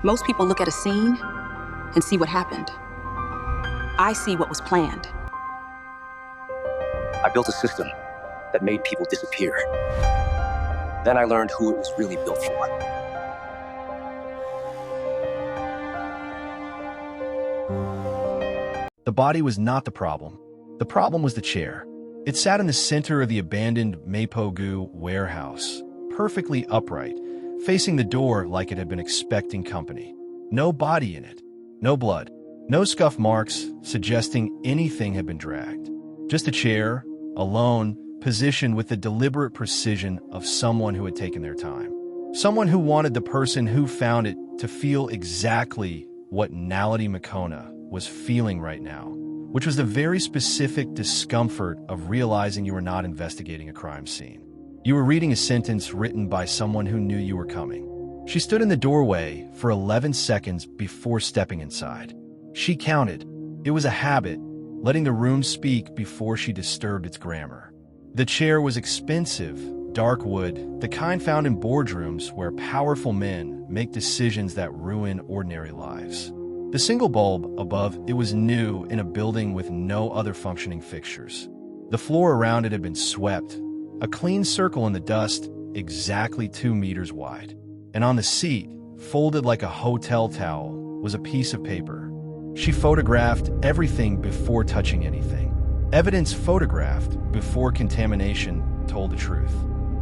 Most people look at a scene and see what happened. I see what was planned. I built a system that made people disappear. Then I learned who it was really built for. The body was not the problem. The problem was the chair. It sat in the center of the abandoned Mapogu warehouse, perfectly upright, facing the door like it had been expecting company. No body in it, no blood, no scuff marks suggesting anything had been dragged. Just a chair, alone, positioned with the deliberate precision of someone who had taken their time. Someone who wanted the person who found it to feel exactly what Naledi Makona was feeling right now, which was the very specific discomfort of realizing you were not investigating a crime scene. You were reading a sentence written by someone who knew you were coming. She stood in the doorway for 11 seconds before stepping inside. She counted. It was a habit, letting the room speak before she disturbed its grammar. The chair was expensive, dark wood, the kind found in boardrooms where powerful men make decisions that ruin ordinary lives. The single bulb above it was new in a building with no other functioning fixtures. The floor around it had been swept, a clean circle in the dust exactly 2 meters wide. And on the seat, folded like a hotel towel, was a piece of paper. She photographed everything before touching anything. Evidence photographed before contamination told the truth.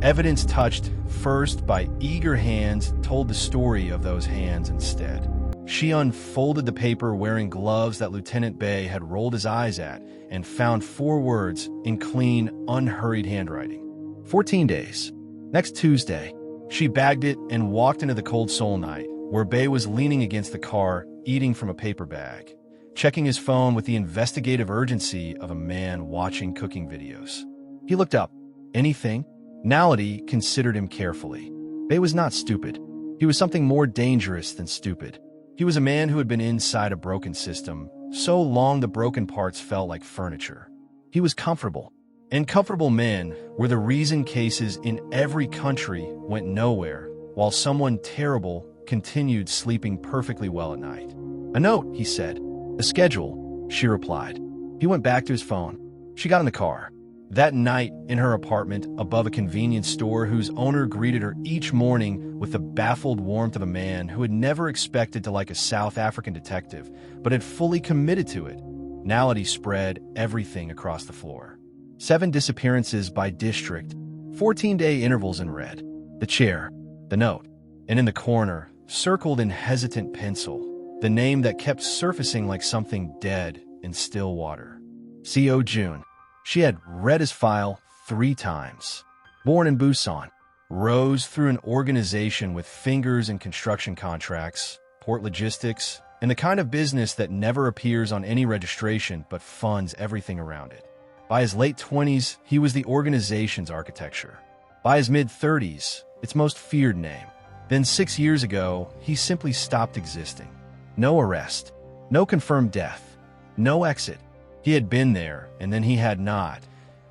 Evidence touched first by eager hands told the story of those hands instead. She unfolded the paper wearing gloves that Lieutenant Bay had rolled his eyes at and found 4 words in clean, unhurried handwriting. 14 days. Next Tuesday. She bagged it and walked into the cold Seoul night, where Bay was leaning against the car, eating from a paper bag, checking his phone with the investigative urgency of a man watching cooking videos. He looked up. Anything? Naledi considered him carefully. Bay was not stupid. He was something more dangerous than stupid. He was a man who had been inside a broken system, so long the broken parts felt like furniture. He was comfortable. And comfortable men were the reason cases in every country went nowhere, while someone terrible continued sleeping perfectly well at night. A note, he said. A schedule, she replied. He went back to his phone. She got in the car. That night, in her apartment above a convenience store whose owner greeted her each morning with the baffled warmth of a man who had never expected to like a South African detective, but had fully committed to it, Naledi spread everything across the floor. 7 disappearances by district, 14-day intervals in red, the chair, the note, and in the corner, circled in hesitant pencil, the name that kept surfacing like something dead in still water. C.O. June. She had read his file 3 times. Born in Busan, rose through an organization with fingers in construction contracts, port logistics, and the kind of business that never appears on any registration but funds everything around it. By his late 20s, he was the organization's architecture. By his mid-30s, its most feared name. Then 6 years ago, he simply stopped existing. No arrest, no confirmed death, no exit. He had been there, and then he had not,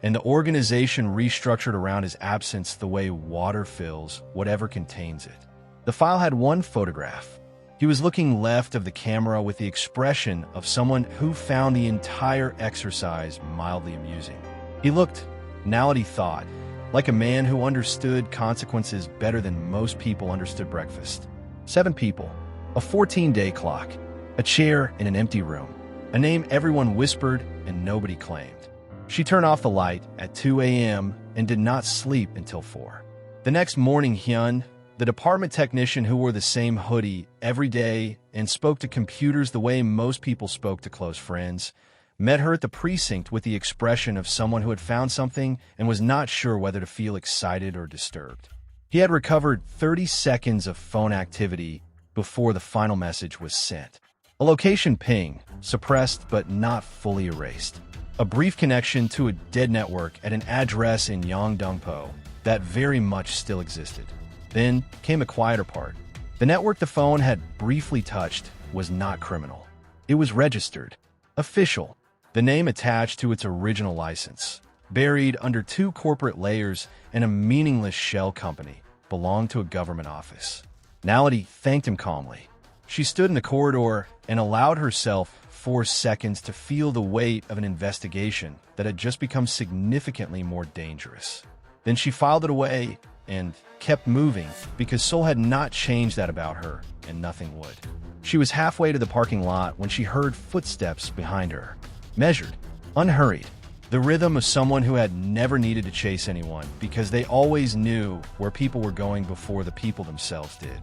and the organization restructured around his absence the way water fills whatever contains it. The file had 1 photograph. He was looking left of the camera with the expression of someone who found the entire exercise mildly amusing. He looked, Naledi thought, like a man who understood consequences better than most people understood breakfast. 7 people, a 14-day clock, a chair in an empty room. A name everyone whispered and nobody claimed. She turned off the light at 2 a.m. and did not sleep until 4. The next morning, Hyun, the department technician who wore the same hoodie every day and spoke to computers the way most people spoke to close friends, met her at the precinct with the expression of someone who had found something and was not sure whether to feel excited or disturbed. He had recovered 30 seconds of phone activity before the final message was sent. A location ping, suppressed but not fully erased. A brief connection to a dead network at an address in Yeongdeungpo that very much still existed. Then came a quieter part. The network the phone had briefly touched was not criminal. It was registered, official, the name attached to its original license, buried under 2 corporate layers and a meaningless shell company, belonged to a government office. Naledi thanked him calmly. She stood in the corridor and allowed herself 4 seconds to feel the weight of an investigation that had just become significantly more dangerous. Then she filed it away and kept moving because Seoul had not changed that about her, and nothing would. She was halfway to the parking lot when she heard footsteps behind her. Measured, unhurried, the rhythm of someone who had never needed to chase anyone because they always knew where people were going before the people themselves did.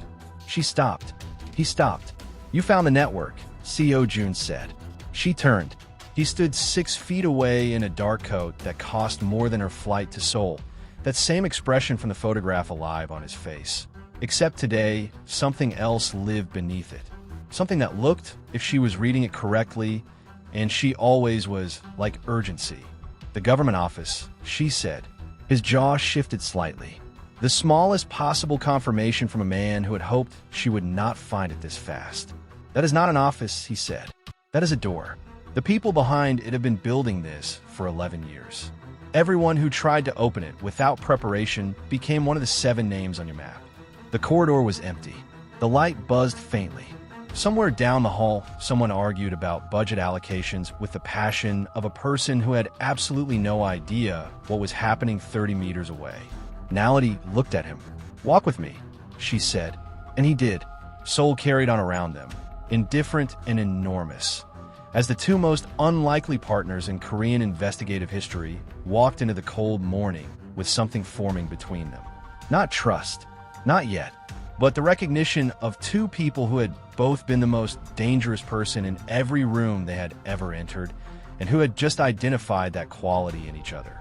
She stopped. He stopped. "You found the network," CO June said. She turned. He stood 6 feet away in a dark coat that cost more than her flight to Seoul. That same expression from the photograph alive on his face. Except today, something else lived beneath it. Something that looked, if she was reading it correctly, and she always was, like urgency. "The government office," she said. His jaw shifted slightly. The smallest possible confirmation from a man who had hoped she would not find it this fast. "That is not an office," he said. "That is a door. The people behind it have been building this for 11 years. Everyone who tried to open it without preparation became one of the 7 names on your map." The corridor was empty. The light buzzed faintly. Somewhere down the hall, someone argued about budget allocations with the passion of a person who had absolutely no idea what was happening 30 meters away. Nality looked at him. "Walk with me," she said, and he did. Seoul carried on around them, indifferent and enormous, as the 2 most unlikely partners in Korean investigative history walked into the cold morning with something forming between them. Not trust, not yet, but the recognition of 2 people who had both been the most dangerous person in every room they had ever entered, and who had just identified that quality in each other.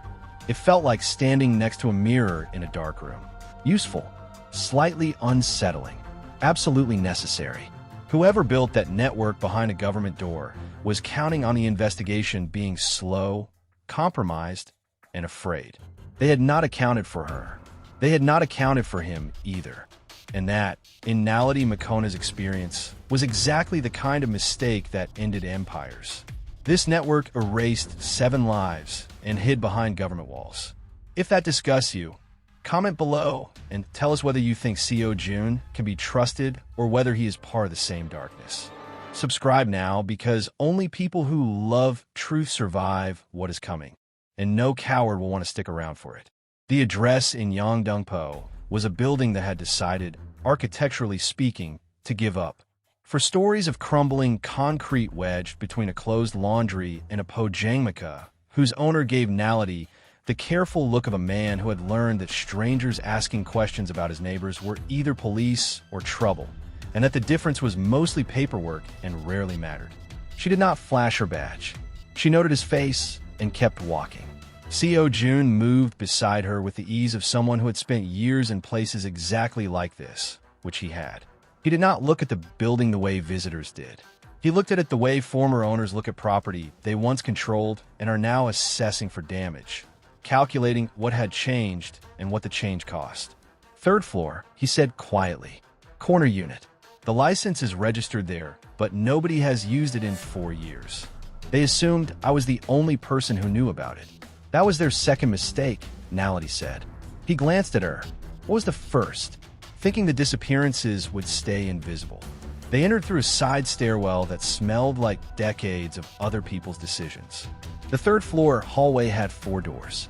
It felt like standing next to a mirror in a dark room. Useful, slightly unsettling, absolutely necessary. Whoever built that network behind a government door was counting on the investigation being slow, compromised, and afraid. They had not accounted for her. They had not accounted for him either. And that, in Nality Makona's experience, was exactly the kind of mistake that ended empires. This network erased 7 lives and hid behind government walls. If that disgusts you, comment below and tell us whether you think CO June can be trusted or whether he is part of the same darkness. Subscribe now because only people who love truth survive what is coming, and no coward will want to stick around for it. The address in Yongdongpo was a building that had decided, architecturally speaking, to give up. For stories of crumbling concrete wedged between a closed laundry and a pojangmaka, whose owner gave Nality the careful look of a man who had learned that strangers asking questions about his neighbors were either police or trouble, and that the difference was mostly paperwork and rarely mattered. She did not flash her badge. She noted his face and kept walking. CO June moved beside her with the ease of someone who had spent years in places exactly like this, which he had. He did not look at the building the way visitors did. He looked at it the way former owners look at property they once controlled and are now assessing for damage, calculating what had changed and what the change cost. "3rd floor," he said quietly. "Corner unit. The license is registered there, but nobody has used it in 4 years. They assumed I was the only person who knew about it. That was their second mistake," Nality said. He glanced at her. What was the first? Thinking the disappearances would stay invisible. They entered through a side stairwell that smelled like decades of other people's decisions. The 3rd floor hallway had 4 doors.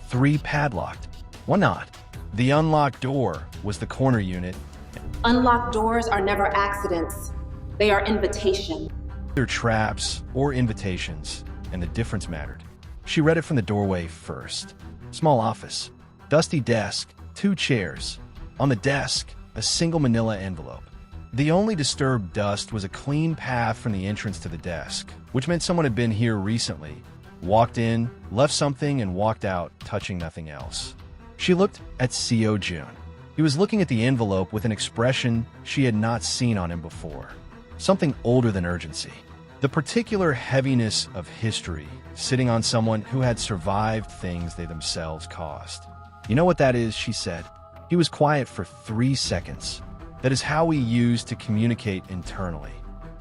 3 padlocked, 1 not. The unlocked door was the corner unit. "Unlocked doors are never accidents. They are invitation." They're traps or invitations, and the difference mattered. She read it from the doorway first. Small office. Dusty desk, 2 chairs. On the desk, a single manila envelope. The only disturbed dust was a clean path from the entrance to the desk, which meant someone had been here recently, walked in, left something, and walked out, touching nothing else. She looked at CO June. He was looking at the envelope with an expression she had not seen on him before. Something older than urgency. The particular heaviness of history sitting on someone who had survived things they themselves caused. "You know what that is?" she said. He was quiet for 3 seconds. "That is how we use to communicate internally.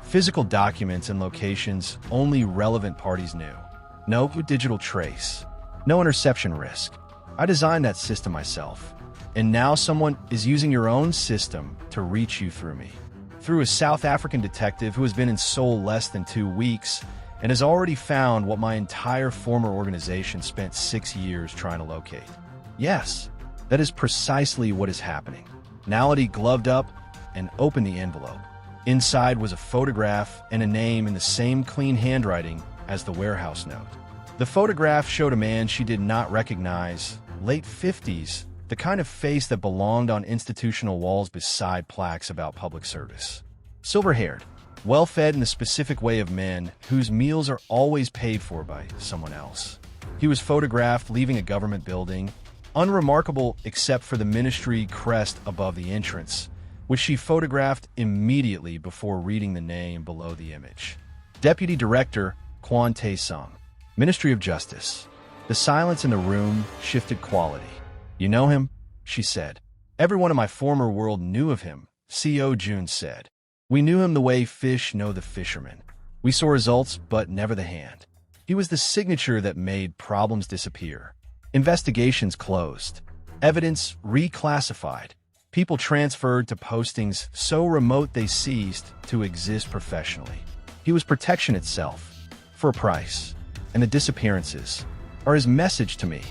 Physical documents and locations only relevant parties knew. No digital trace. No interception risk. I designed that system myself. And now someone is using your own system to reach you through me. through a South African detective who has been in Seoul less than 2 weeks and has already found what my entire former organization spent 6 years trying to locate. Yes, that is precisely what is happening. Nality gloved up and opened the envelope. Inside was a photograph and a name in the same clean handwriting as the warehouse note. The photograph showed a man she did not recognize, late 50s, the kind of face that belonged on institutional walls beside plaques about public service. Silver-haired, well-fed in the specific way of men whose meals are always paid for by someone else. He was photographed leaving a government building, unremarkable except for the ministry crest above the entrance, which she photographed immediately before reading the name below the image. Deputy Director Kwon Tae-sung, Ministry of Justice. The silence in the room shifted quality. "You know him?" she said. "Everyone in my former world knew of him," Seo Jun said. "We knew him the way fish know the fisherman. We saw results, but never the hand. He was the signature that made problems disappear. Investigations closed. Evidence reclassified. People transferred to postings so remote they ceased to exist professionally. He was protection itself, for a price. And the disappearances are his message to me.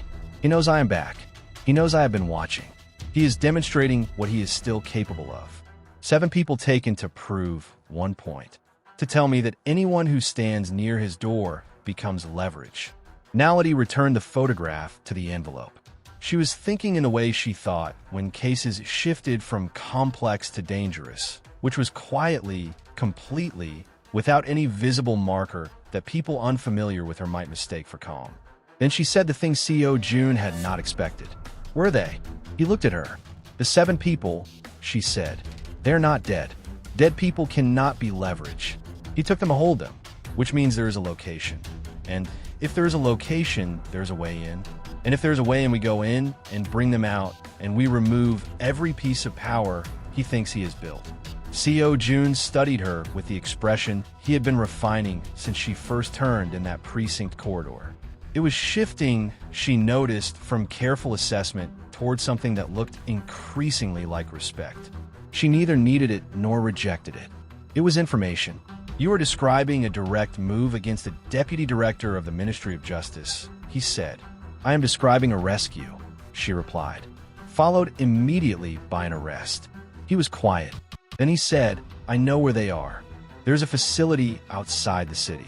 He knows I am back. He knows I have been watching. He is demonstrating what he is still capable of. 7 people taken to prove 1 point. To tell me that anyone who stands near his door becomes leverage." Nality returned the photograph to the envelope. She was thinking in the way she thought when cases shifted from complex to dangerous, which was quietly, completely, without any visible marker that people unfamiliar with her might mistake for calm. Then she said the thing Seo Jun had not expected. "Were they?" He looked at her. "The 7 people," she said. "They're not dead. Dead people cannot be leverage." He took them to hold them, which means there is a location. And if there is a location, there's a way in. And if there's a way in, we go in and bring them out, and we remove every piece of power he thinks he has built. Seo Jun studied her with the expression he had been refining since she first turned in that precinct corridor. It was shifting, she noticed, from careful assessment toward something that looked increasingly like respect. She neither needed it nor rejected it. It was information. "You are describing a direct move against the Deputy Director of the Ministry of Justice," he said. "I am describing a rescue," she replied, followed immediately by an arrest. He was quiet. Then he said, "I know where they are. There's a facility outside the city,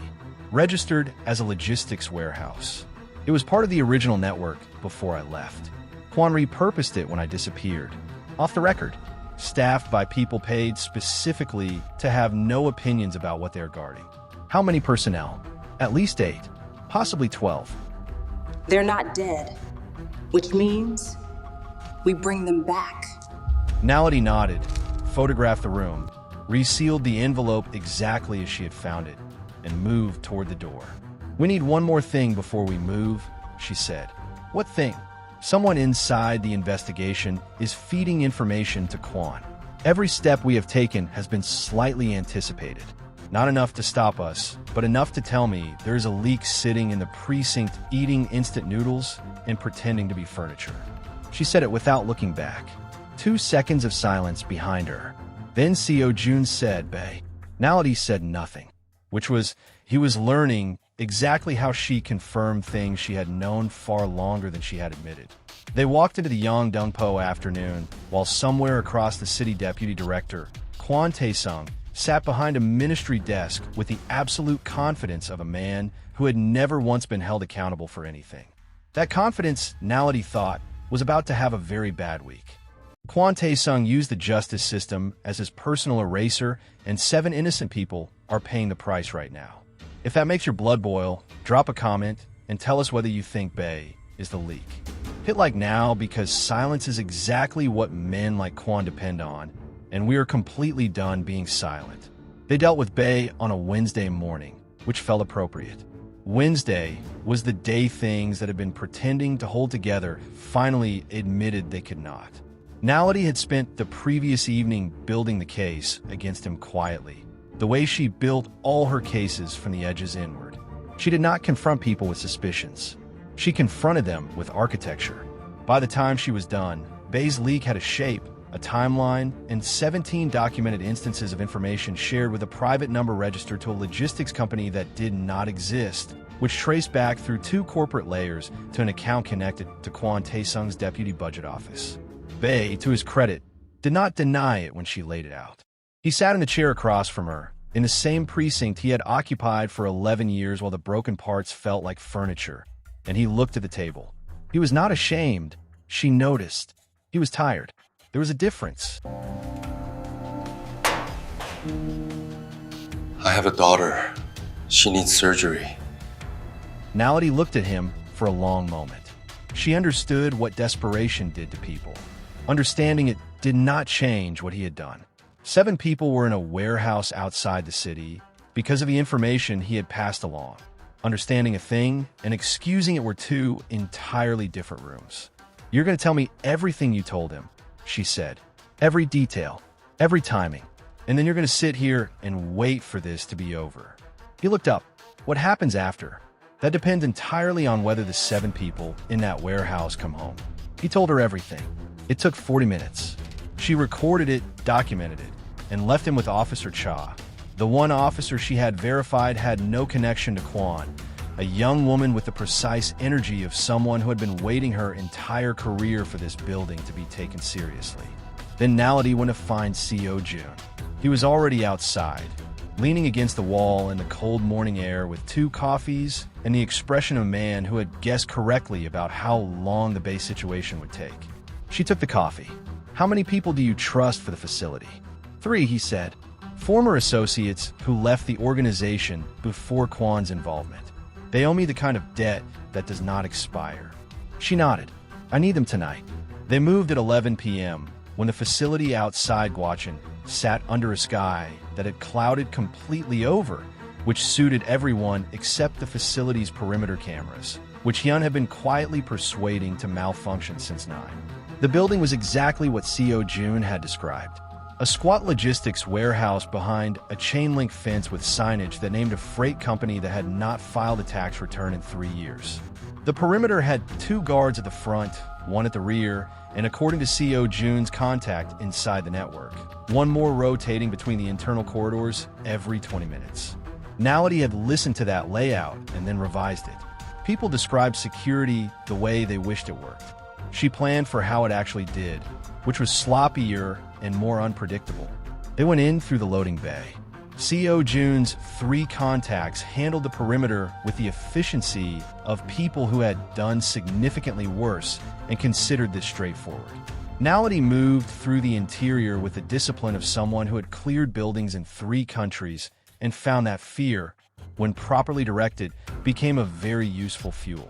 registered as a logistics warehouse. It was part of the original network before I left. Kwon repurposed it when I disappeared. Off the record, staffed by people paid specifically to have no opinions about what they're guarding. How many personnel? At least 8, possibly 12. They're not dead, which means we bring them back." Nality nodded, photographed the room, resealed the envelope exactly as she had found it, and moved toward the door. "We need one more thing before we move," she said. "What thing?" "Someone inside the investigation is feeding information to Kwon. Every step we have taken has been slightly anticipated. Not enough to stop us, but enough to tell me there is a leak sitting in the precinct eating instant noodles and pretending to be furniture." She said it without looking back. 2 seconds of silence behind her. Then Seo Jun said, "Bae." Nality said nothing, which was, he was learning exactly how she confirmed things she had known far longer than she had admitted. They walked into the Yongdongpo afternoon, while somewhere across the city deputy director, Kwon Tae-sung, sat behind a ministry desk with the absolute confidence of a man who had never once been held accountable for anything. That confidence, Nality thought, was about to have a very bad week. Kwon Tae-sung used the justice system as his personal eraser, and 7 innocent people are paying the price right now. If that makes your blood boil, drop a comment and tell us whether you think Bae is the leak. Hit like now, because silence is exactly what men like Kwon depend on, and we are completely done being silent. They dealt with Bae on a Wednesday morning, which felt appropriate. Wednesday was the day things that had been pretending to hold together finally admitted they could not. Nality had spent the previous evening building the case against him quietly, the way she built all her cases from the edges inward. She did not confront people with suspicions. She confronted them with architecture. By the time she was done, Bae's leak had a shape, a timeline, and 17 documented instances of information shared with a private number registered to a logistics company that did not exist, which traced back through 2 corporate layers to an account connected to Kwon Tae-sung's deputy budget office. Bae, to his credit, did not deny it when she laid it out. He sat in the chair across from her, in the same precinct he had occupied for 11 years while the broken parts felt like furniture, and he looked at the table. He was not ashamed. She noticed. He was tired. There was a difference. I have a daughter. She needs surgery. Nality looked at him for a long moment. She understood what desperation did to people. Understanding it did not change what he had done. 7 people were in a warehouse outside the city because of the information he had passed along. Understanding a thing and excusing it were 2 entirely different rooms. "You're going to tell me everything you told him," she said. "Every detail, every timing. And then you're going to sit here and wait for this to be over." He looked up. "What happens after? That depends entirely on whether the 7 people in that warehouse come home." He told her everything. It took 40 minutes. She recorded it, documented it, and left him with Officer Cha. The one officer she had verified had no connection to Kwon, a young woman with the precise energy of someone who had been waiting her entire career for this building to be taken seriously. Then Nality went to find Seo-jun. He was already outside, leaning against the wall in the cold morning air with 2 coffees and the expression of a man who had guessed correctly about how long the base situation would take. She took the coffee. "How many people do you trust for the facility?" 3, he said. "Former associates who left the organization before Kwon's involvement. They owe me the kind of debt that does not expire." She nodded. "I need them tonight." They moved at 11 p.m. when the facility outside Gwacheon sat under a sky that had clouded completely over, which suited everyone except the facility's perimeter cameras, which Hyun had been quietly persuading to malfunction since 9. The building was exactly what Seo-jun had described. A squat logistics warehouse behind a chain-link fence with signage that named a freight company that had not filed a tax return in 3 years. The perimeter had 2 guards at the front, 1 at the rear, and according to Seo-jun's contact inside the network, 1 more rotating between the internal corridors every 20 minutes. Nality had listened to that layout and then revised it. People described security the way they wished it worked. She planned for how it actually did, which was sloppier and more unpredictable. They went in through the loading bay. Seo-jun's 3 contacts handled the perimeter with the efficiency of people who had done significantly worse and considered this straightforward. Nality moved through the interior with the discipline of someone who had cleared buildings in 3 countries and found that fear, when properly directed, became a very useful fuel.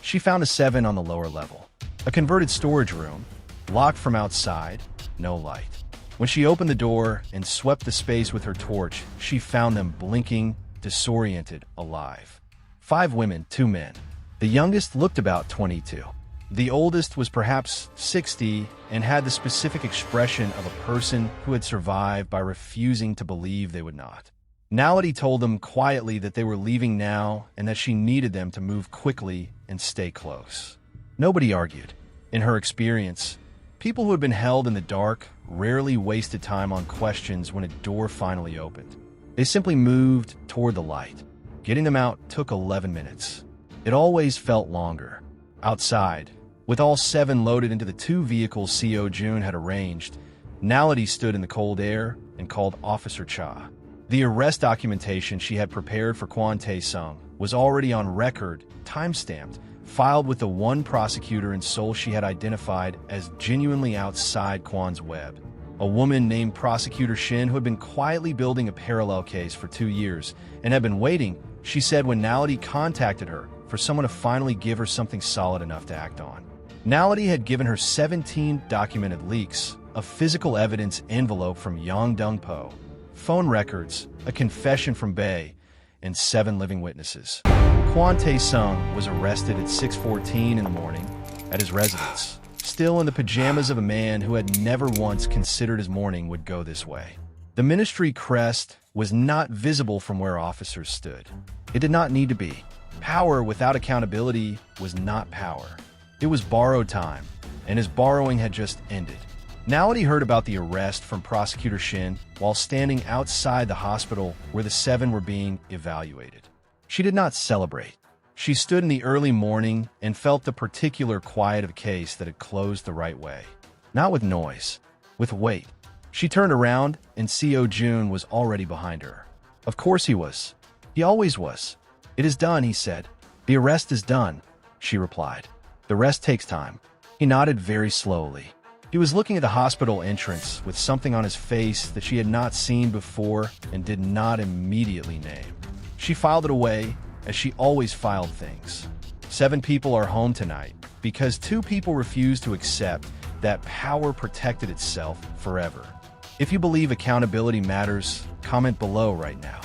She found a 7 on the lower level. A converted storage room, locked from outside, no light. When she opened the door and swept the space with her torch, she found them blinking, disoriented, alive. 5 women, 2 men. The youngest looked about 22. The oldest was perhaps 60 and had the specific expression of a person who had survived by refusing to believe they would not. Nality told them quietly that they were leaving now and that she needed them to move quickly and stay close. Nobody argued. In her experience, people who had been held in the dark rarely wasted time on questions when a door finally opened. They simply moved toward the light. Getting them out took 11 minutes. It always felt longer. Outside, with all 7 loaded into the 2 vehicles Seo-jun had arranged, Nality stood in the cold air and called Officer Cha. The arrest documentation she had prepared for Kwon Tae-sung was already on record, time-stamped, filed with the one prosecutor in Seoul she had identified as genuinely outside Kwon's web. A woman named Prosecutor Shin, who had been quietly building a parallel case for 2 years and had been waiting, she said, when Nality contacted her, for someone to finally give her something solid enough to act on. Nality had given her 17 documented leaks, a physical evidence envelope from Yang Dong-po, phone records, a confession from Bae, and 7 living witnesses. Kwon Tae-sung was arrested at 6:14 in the morning at his residence, still in the pajamas of a man who had never once considered his morning would go this way. The ministry crest was not visible from where officers stood. It did not need to be. Power without accountability was not power. It was borrowed time, and his borrowing had just ended. Nality heard about the arrest from Prosecutor Shin while standing outside the hospital where the 7 were being evaluated. She did not celebrate. She stood in the early morning and felt the particular quiet of a case that had closed the right way. Not with noise, with weight. She turned around and Seo Jun was already behind her. Of course he was. He always was. It is done, he said. The arrest is done, she replied. The rest takes time. He nodded very slowly. He was looking at the hospital entrance with something on his face that she had not seen before and did not immediately name. She filed it away, as she always filed things. 7 people are home tonight because 2 people refused to accept that power protected itself forever. If you believe accountability matters, comment below right now.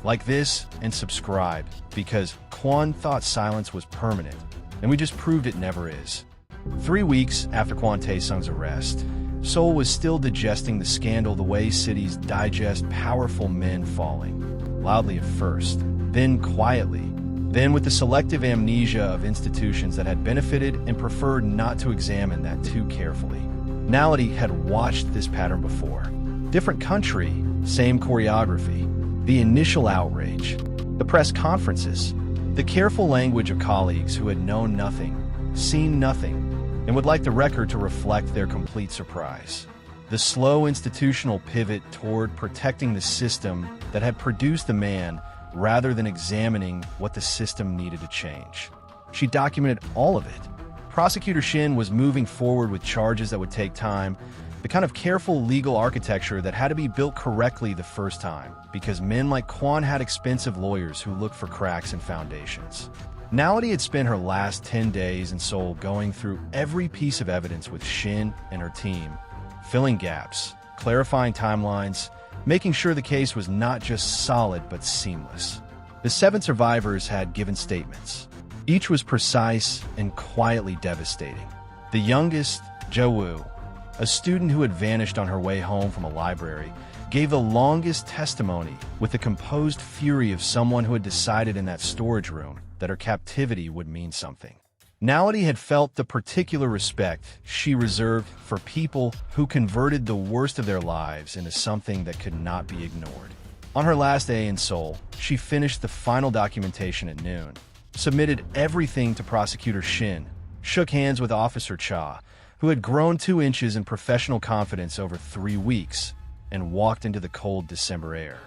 Like this and subscribe because Kwon thought silence was permanent, and we just proved it never is. 3 weeks after Kwon Tae-sung's arrest, Seoul was still digesting the scandal the way cities digest powerful men falling, loudly at first, then quietly, then with the selective amnesia of institutions that had benefited and preferred not to examine that too carefully. Nality had watched this pattern before. Different country, same choreography, the initial outrage, the press conferences, the careful language of colleagues who had known nothing, seen nothing, and would like the record to reflect their complete surprise. The slow institutional pivot toward protecting the system that had produced the man rather than examining what the system needed to change. She documented all of it. Prosecutor Shin was moving forward with charges that would take time, the kind of careful legal architecture that had to be built correctly the first time, because men like Kwon had expensive lawyers who looked for cracks in foundations. Nality had spent her last 10 days in Seoul going through every piece of evidence with Shin and her team, filling gaps, clarifying timelines, making sure the case was not just solid but seamless. The 7 survivors had given statements. Each was precise and quietly devastating. The youngest, Jo-woo, a student who had vanished on her way home from a library, gave the longest testimony with the composed fury of someone who had decided in that storage room that her captivity would mean something. Nality had felt the particular respect she reserved for people who converted the worst of their lives into something that could not be ignored. On her last day in Seoul, she finished the final documentation at noon, submitted everything to Prosecutor Shin, shook hands with Officer Cha, who had grown 2 inches in professional confidence over 3 weeks, and walked into the cold December air.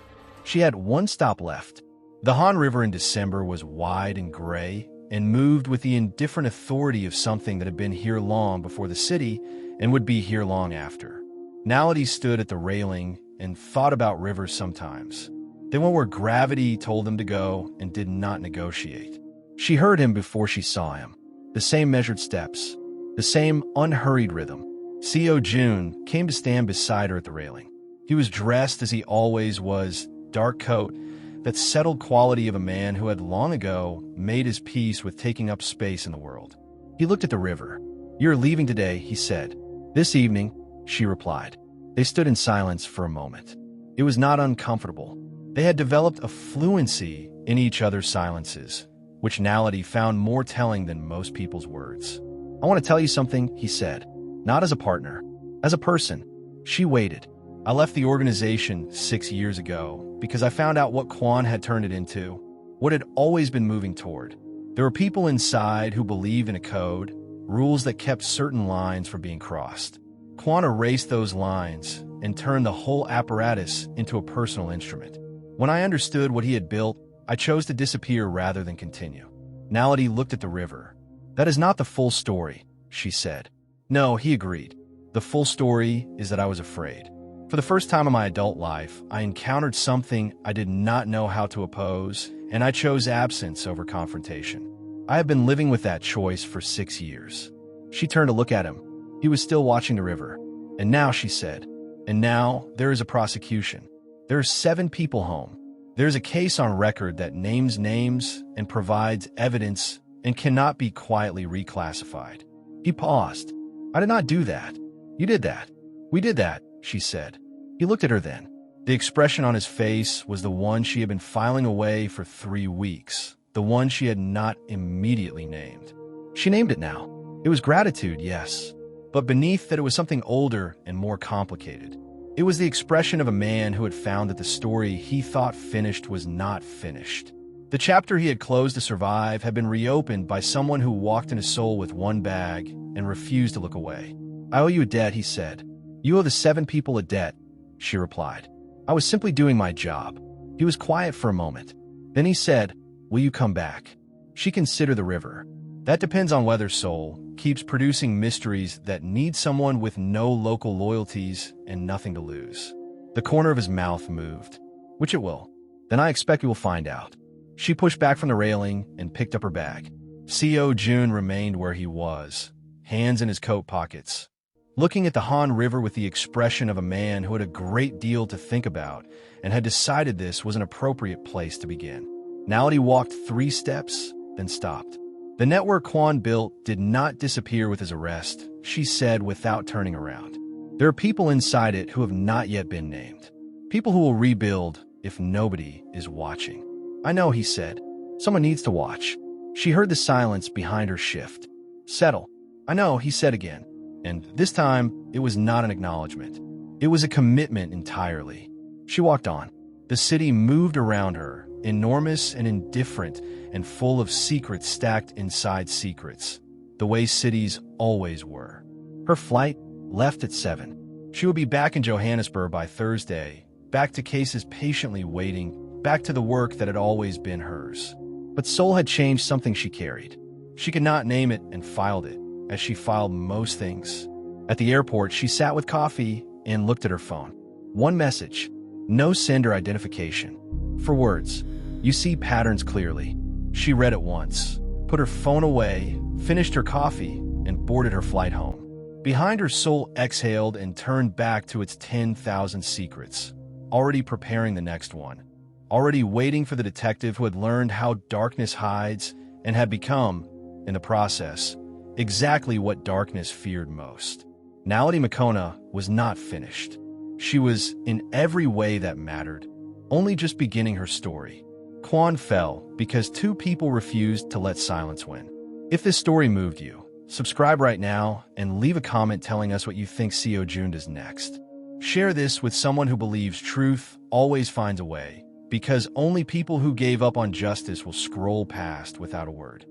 She had 1 stop left. The Han River in December was wide and gray and moved with the indifferent authority of something that had been here long before the city and would be here long after. Nality stood at the railing and thought about rivers sometimes. They went where gravity told them to go and did not negotiate. She heard him before she saw him. The same measured steps, the same unhurried rhythm. Seo Jun came to stand beside her at the railing. He was dressed as he always was, dark coat, that settled quality of a man who had long ago made his peace with taking up space in the world. He looked at the river. "You're leaving today," he said. "This evening," she replied. They stood in silence for a moment. It was not uncomfortable. They had developed a fluency in each other's silences, which Nality found more telling than most people's words. "I want to tell you something," he said. "Not as a partner, as a person." She waited. "I left the organization 6 years ago because I found out what Kwon had turned it into, what had always been moving toward. There were people inside who believed in a code, rules that kept certain lines from being crossed. Kwon erased those lines and turned the whole apparatus into a personal instrument. When I understood what he had built, I chose to disappear rather than continue." Nality looked at the river. "That is not the full story," she said. "No," he agreed. "The full story is that I was afraid. For the first time in my adult life, I encountered something I did not know how to oppose, and I chose absence over confrontation. I have been living with that choice for 6 years." She turned to look at him. He was still watching the river. "And now," she said, "and now there is a prosecution. There are 7 people home. There is a case on record that names names and provides evidence and cannot be quietly reclassified." He paused. "I did not do that. You did that. We did that," she said. He looked at her then. The expression on his face was the one she had been filing away for 3 weeks, the one she had not immediately named. She named it now. It was gratitude, yes. but beneath that it was something older and more complicated. It was the expression of a man who had found that the story he thought finished was not finished. The chapter he had closed to survive had been reopened by someone who walked into Seoul with one bag and refused to look away. "I owe you a debt," he said. "You owe the 7 people a debt," she replied. "I was simply doing my job." He was quiet for a moment. Then he said, "Will you come back?" She considered the river. "That depends on whether Seoul keeps producing mysteries that need someone with no local loyalties and nothing to lose." The corner of his mouth moved. "Which it will. Then I expect we will find out." She pushed back from the railing and picked up her bag. Seo Jun remained where he was, hands in his coat pockets, looking at the Han River with the expression of a man who had a great deal to think about and had decided this was an appropriate place to begin. Now he walked 3 steps, then stopped. "The network Kwon built did not disappear with his arrest," she said without turning around. "There are people inside it who have not yet been named. People who will rebuild if nobody is watching." "I know," he said. "Someone needs to watch." She heard the silence behind her shift. "Settle." "I know," he said again. And this time, it was not an acknowledgement. It was a commitment entirely. She walked on. The city moved around her, enormous and indifferent and full of secrets stacked inside secrets, the way cities always were. Her flight left at 7. She would be back in Johannesburg by Thursday, back to cases patiently waiting, back to the work that had always been hers. But Seoul had changed something she carried. She could not name it and filed it, as she filed most things. At the airport, she sat with coffee and looked at her phone. One message. No sender identification. For words. You see patterns clearly. She read it once, put her phone away, finished her coffee, and boarded her flight home. Behind her, Seoul exhaled and turned back to its 10,000 secrets, already preparing the next one, already waiting for the detective who had learned how darkness hides and had become, in the process, exactly what darkness feared most. Naledi Makona was not finished. She was, in every way that mattered, only just beginning her story. Kwon fell because 2 people refused to let silence win. If this story moved you, subscribe right now and leave a comment telling us what you think Seo Jun does next. Share this with someone who believes truth always finds a way, because only people who gave up on justice will scroll past without a word.